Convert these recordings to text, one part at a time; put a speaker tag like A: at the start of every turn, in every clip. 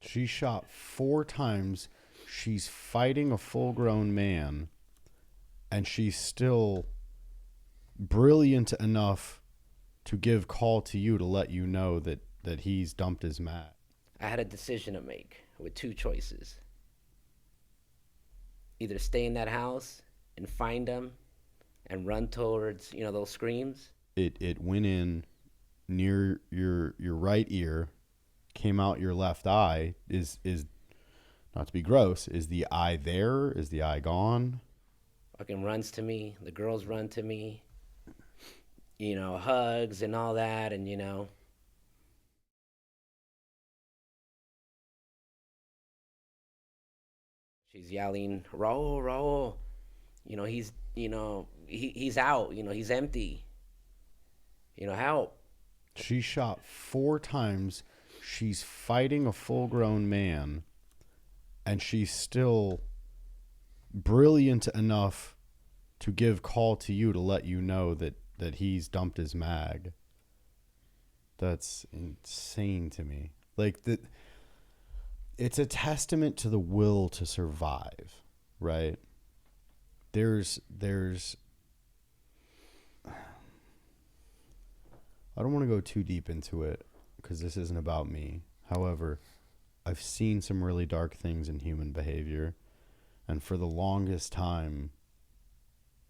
A: She shot 4 times. She's fighting a full-grown man, and she's still brilliant enough to give call to you to let you know that he's dumped his mat.
B: I had a decision to make with two choices. Either stay in that house and find him and run towards, those screams.
A: It went in near your right ear, came out your left eye. Is not to be gross, is the eye there? Is the eye gone?
B: Fucking runs to me. The girls run to me. Hugs and all that, and she's yelling, Raul, Raul. He's out. He's empty. Help.
A: She shot 4 times. She's fighting a full-grown man, and she's still brilliant enough to give call to you to let you know that he's dumped his mag. That's insane to me. Like, it's a testament to the will to survive, right? There's I don't want to go too deep into it because this isn't about me. However, I've seen some really dark things in human behavior, and for the longest time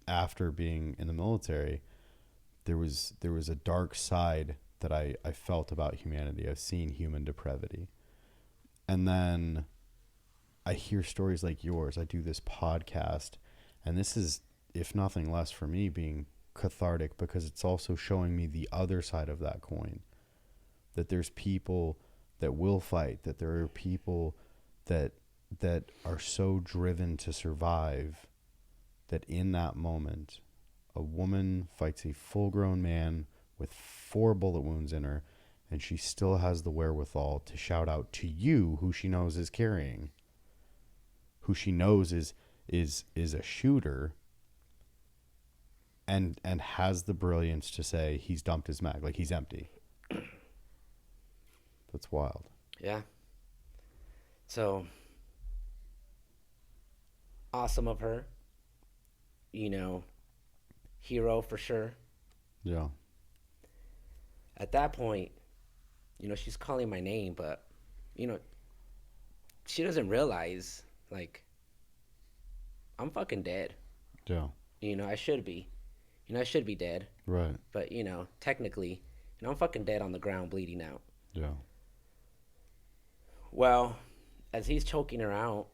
A: after being in the military, there was a dark side that I felt about humanity. I've seen human depravity. And then I hear stories like yours. I do this podcast, and this is, if nothing less for me, being cathartic because it's also showing me the other side of that coin. That there's people that will fight, that there are people that are so driven to survive that in that moment, a woman fights a full-grown man with 4 bullet wounds in her, and she still has the wherewithal to shout out to you, who she knows is carrying, who she knows is a shooter, and has the brilliance to say he's dumped his mag, like he's empty. That's wild.
B: Yeah. So awesome of her. Hero for sure.
A: Yeah.
B: At that point, she's calling my name, but, she doesn't realize, like, I'm fucking dead.
A: Yeah.
B: I should be. I should be dead.
A: Right.
B: But, technically, I'm fucking dead on the ground bleeding out.
A: Yeah.
B: Well, as he's choking her out,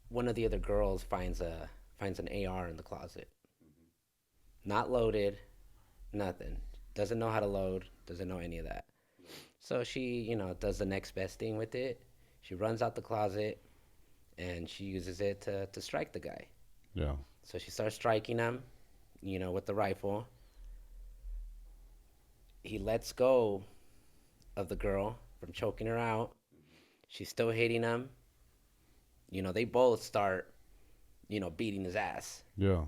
B: one of the other girls finds an AR in the closet. Not loaded, nothing. Doesn't know how to load, doesn't know any of that. So she, does the next best thing with it. She runs out the closet, and she uses it to strike the guy.
A: Yeah.
B: So she starts striking him, with the rifle. He lets go of the girl from choking her out. She's still hitting him. They both start, beating his ass.
A: Yeah.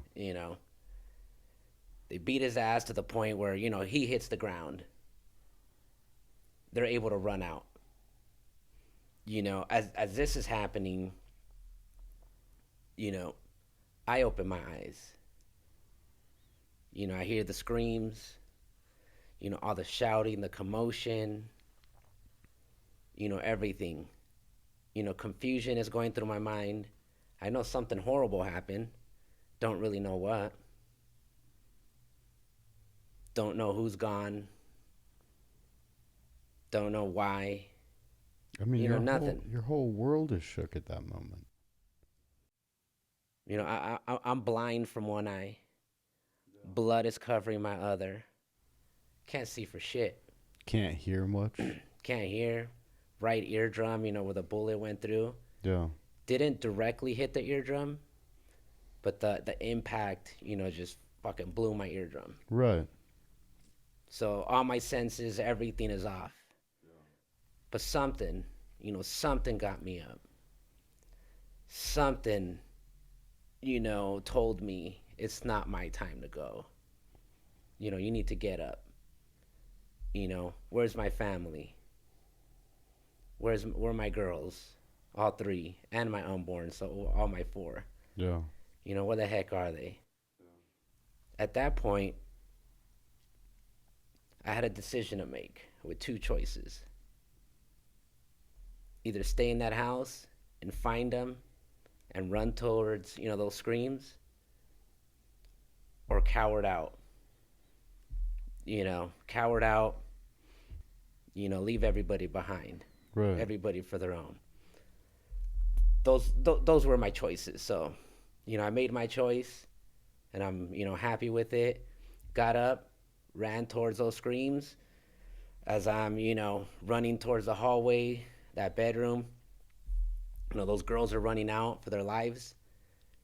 B: They beat his ass to the point where, he hits the ground. They're able to run out. As this is happening, I open my eyes. I hear the screams, all the shouting, the commotion, everything. Confusion is going through my mind. I know something horrible happened. Don't really know what. Don't know who's gone. Don't know why.
A: I mean,
B: nothing.
A: Your whole world is shook at that moment.
B: I'm blind from one eye. Blood is covering my other. Can't see for shit.
A: Can't hear much.
B: Can't hear. Right eardrum, where the bullet went through.
A: Yeah.
B: Didn't directly hit the eardrum, but the impact, just fucking blew my eardrum.
A: Right.
B: So all my senses, everything is off. Yeah. But something got me up. Something, told me it's not my time to go. You need to get up. Where's my family? where my girls, all three, and my unborn, so all my four.
A: Yeah.
B: Where the heck are they? At that point, I had a decision to make with two choices. Either stay in that house and find them and run towards, those screams, or cowered out. Cowered out, leave everybody behind.
A: Right.
B: Everybody for their own. Those were my choices. So, I made my choice and I'm, happy with it. Got up, ran towards those screams. As I'm, running towards the hallway, that bedroom, those girls are running out for their lives.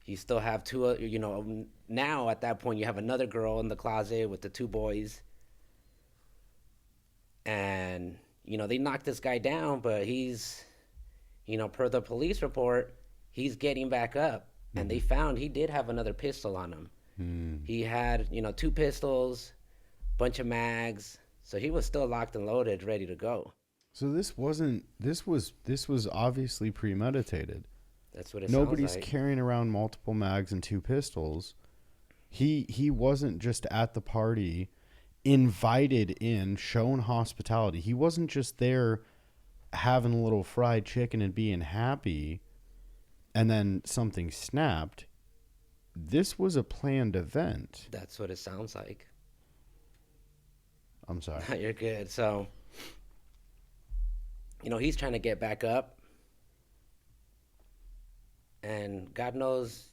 B: You still have two, now at that point, you have another girl in the closet with the two boys. And, they knocked this guy down, but he's, per the police report, he's getting back up. Mm-hmm. And they found he did have another pistol on him. Mm. He had, two pistols, bunch of mags. So he was still locked and loaded, ready to go.
A: So this was obviously premeditated.
B: That's what it
A: Nobody's
B: sounds like.
A: Carrying around multiple mags and two pistols. He wasn't just at the party, invited in, shown hospitality. He wasn't just there having a little fried chicken and being happy and then something snapped. This was a planned event.
B: That's what it sounds like.
A: I'm sorry.
B: You're good. So, he's trying to get back up. And God knows,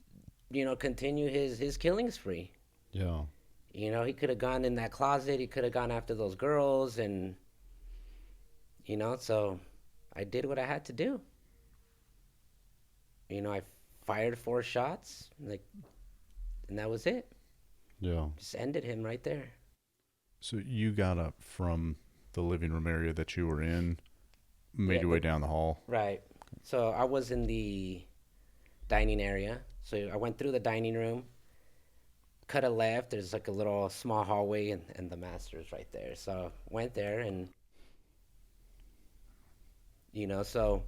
B: continue his killing spree.
A: Yeah.
B: He could have gone in that closet. He could have gone after those girls. And, so I did what I had to do. I fired 4 shots. And that was it.
A: Yeah.
B: Just ended him right there.
C: So you got up from the living room area that you were in, made your way down the hall.
B: Right. So I was in the dining area. So I went through the dining room, cut a left. There's like a little small hallway and the master's right there. So went there and, so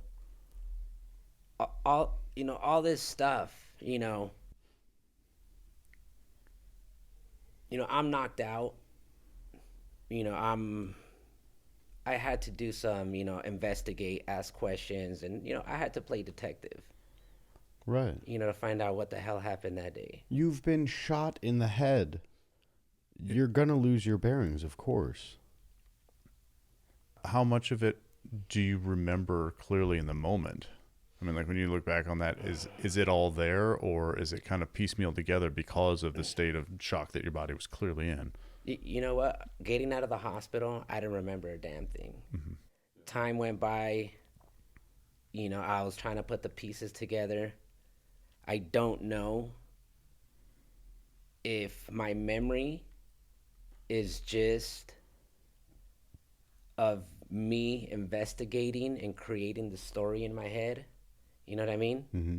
B: all this stuff, I'm knocked out. I had to do some, investigate, ask questions, and, I had to play detective.
A: Right.
B: To find out what the hell happened that day.
A: You've been shot in the head. You're going to lose your bearings, of course.
C: How much of it do you remember clearly in the moment? I mean, like when you look back on that, is it all there, or is it kind of piecemeal together because of the state of shock that your body was clearly in?
B: You know what? Getting out of the hospital, I didn't remember a damn thing. Mm-hmm. Time went by. I was trying to put the pieces together. I don't know if my memory is just of me investigating and creating the story in my head. You know what I mean? Mm-hmm.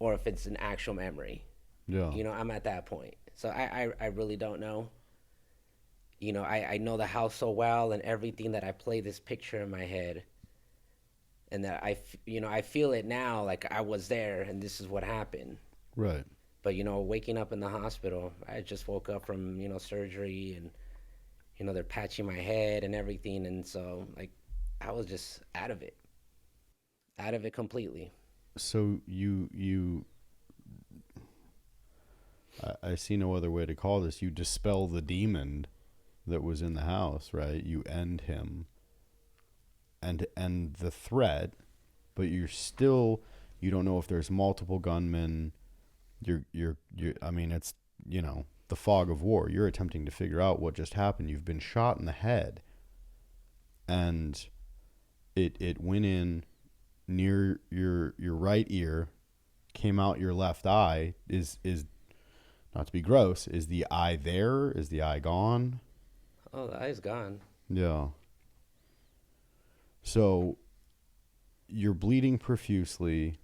B: Or if it's an actual memory.
A: Yeah.
B: I'm at that point. So I really don't know. I know the house so well and everything that I play this picture in my head. And that I feel it now, like I was there and this is what happened.
A: Right.
B: But, waking up in the hospital, I just woke up from, surgery and, they're patching my head and everything. And so, I was just out of it completely.
A: So I see no other way to call this. You dispel the demon that was in the house, right? You end him and end the threat, but you don't know if there's multiple gunmen. I mean, it's, the fog of war. You're attempting to figure out what just happened. You've been shot in the head and it went in near your right ear, came out your left eye. Is not to be gross, is the eye there? Is the eye gone?
B: Oh, the eye's gone.
A: Yeah. So you're bleeding profusely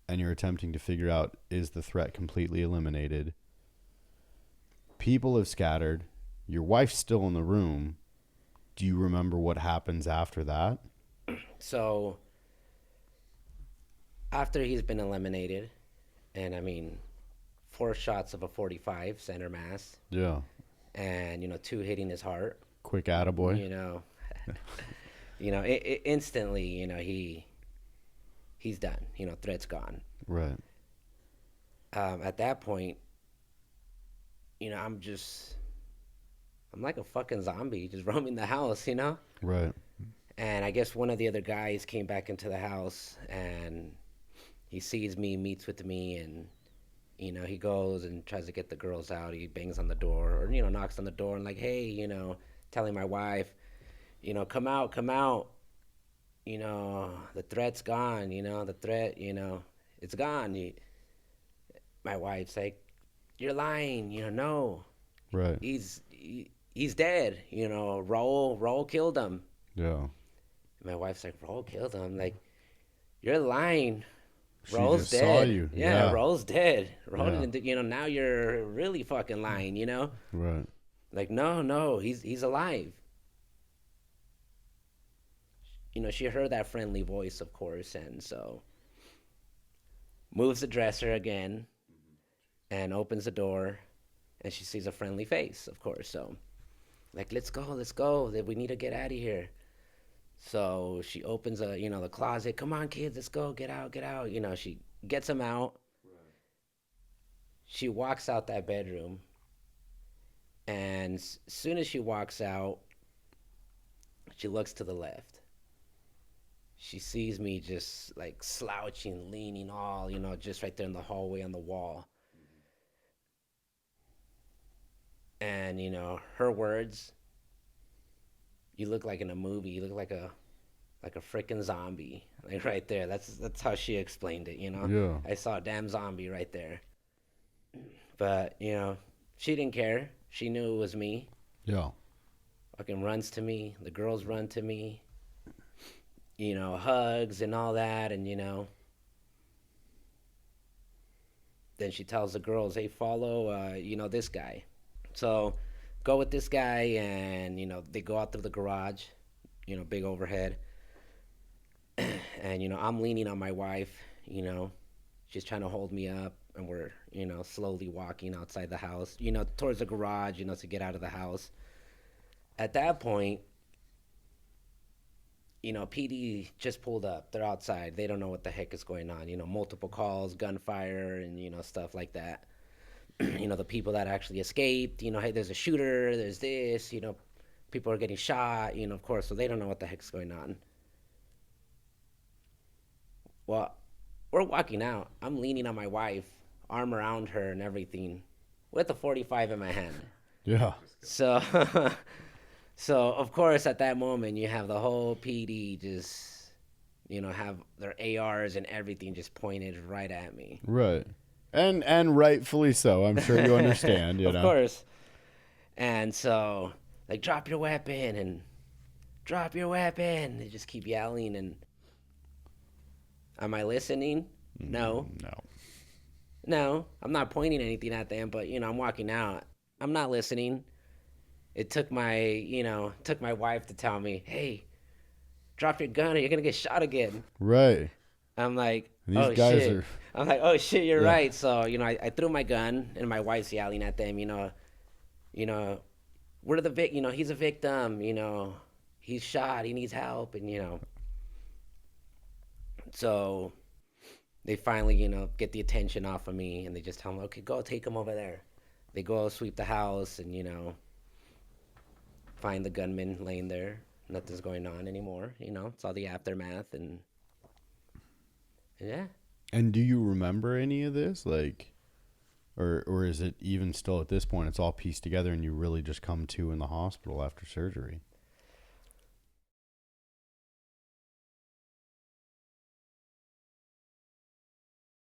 A: and you're attempting to figure out, is the threat completely eliminated? People have scattered. Your wife's still in the room. Do you remember what happens after that?
B: So after he's been eliminated, and I mean, 4 shots of a 45 center mass,
A: Yeah.
B: and 2 hitting his heart.
A: Quick attaboy.
B: Instantly, he's done. Threat's gone.
A: Right.
B: At that point, I'm like a fucking zombie, just roaming the house,
A: Right.
B: And I guess one of the other guys came back into the house, and he sees me, meets with me, and he goes and tries to get the girls out. He bangs on the door, or knocks on the door, and like, hey, telling my wife, come out, the threat's gone, the threat, it's gone. My wife's like, you're lying, no.
A: Right.
B: He's dead, Raul killed him.
A: Yeah.
B: My wife's like, Raul killed him. Like, you're lying.
A: She
B: Raul's
A: just
B: dead.
A: saw you.
B: Yeah,
A: Yeah.
B: Raul's dead. Raul
A: Yeah.
B: didn't, now you're really fucking lying,
A: Right.
B: Like, no, he's alive. She heard that friendly voice, of course, and so moves the dresser again and opens the door, and she sees a friendly face, of course. So, like, let's go. We need to get out of here. So she opens the closet. Come on, kids, let's go. Get out. She gets them out. Right. She walks out that bedroom, and as soon as she walks out, she looks to the left. She sees me just like slouching, leaning all, just right there in the hallway on the wall. And, her words, you look like in a movie. You look like a freaking zombie, like right there. That's how she explained it,
A: Yeah.
B: I saw a damn zombie right there. But, she didn't care. She knew it was me.
A: Yeah.
B: Fucking runs to me. The girls run to me. Hugs and all that, and then she tells the girls, hey, follow this guy. So go with this guy, and they go out through the garage, big overhead. And I'm leaning on my wife, she's trying to hold me up, and we're slowly walking outside the house, towards the garage, to get out of the house. At that point, PD just pulled up. They're outside. They don't know what the heck is going on. Multiple calls, gunfire, and, stuff like that. The people that actually escaped, hey, there's a shooter, there's this, people are getting shot, of course, so they don't know what the heck's going on. Well, we're walking out. I'm leaning on my wife, arm around her and everything, with a 45 in my hand.
A: Yeah.
B: So... So, of course, at that moment, you have the whole PD just, have their ARs and everything just pointed right at me.
A: Right. And rightfully so. I'm sure you understand,
B: Of course. And so, like, drop your weapon. They just keep yelling. And am I listening? No. No, I'm not pointing anything at them, but, I'm walking out. I'm not listening. It took my wife to tell me, hey, drop your gun or you're going to get shot again.
A: Right.
B: I'm like,
A: These guys
B: shit.
A: are...
B: I'm like, oh, shit, you're right. So, I threw my gun, and my wife's yelling at them, we're the he's a victim, he's shot, he needs help, and, So they finally, get the attention off of me, and they just tell them, okay, go take him over there. They go sweep the house, and, find the gunman laying there. Nothing's going on anymore. It's all the aftermath, and yeah.
A: And do you remember any of this? Like, or is it even still at this point, it's all pieced together and you really just come to in the hospital after surgery?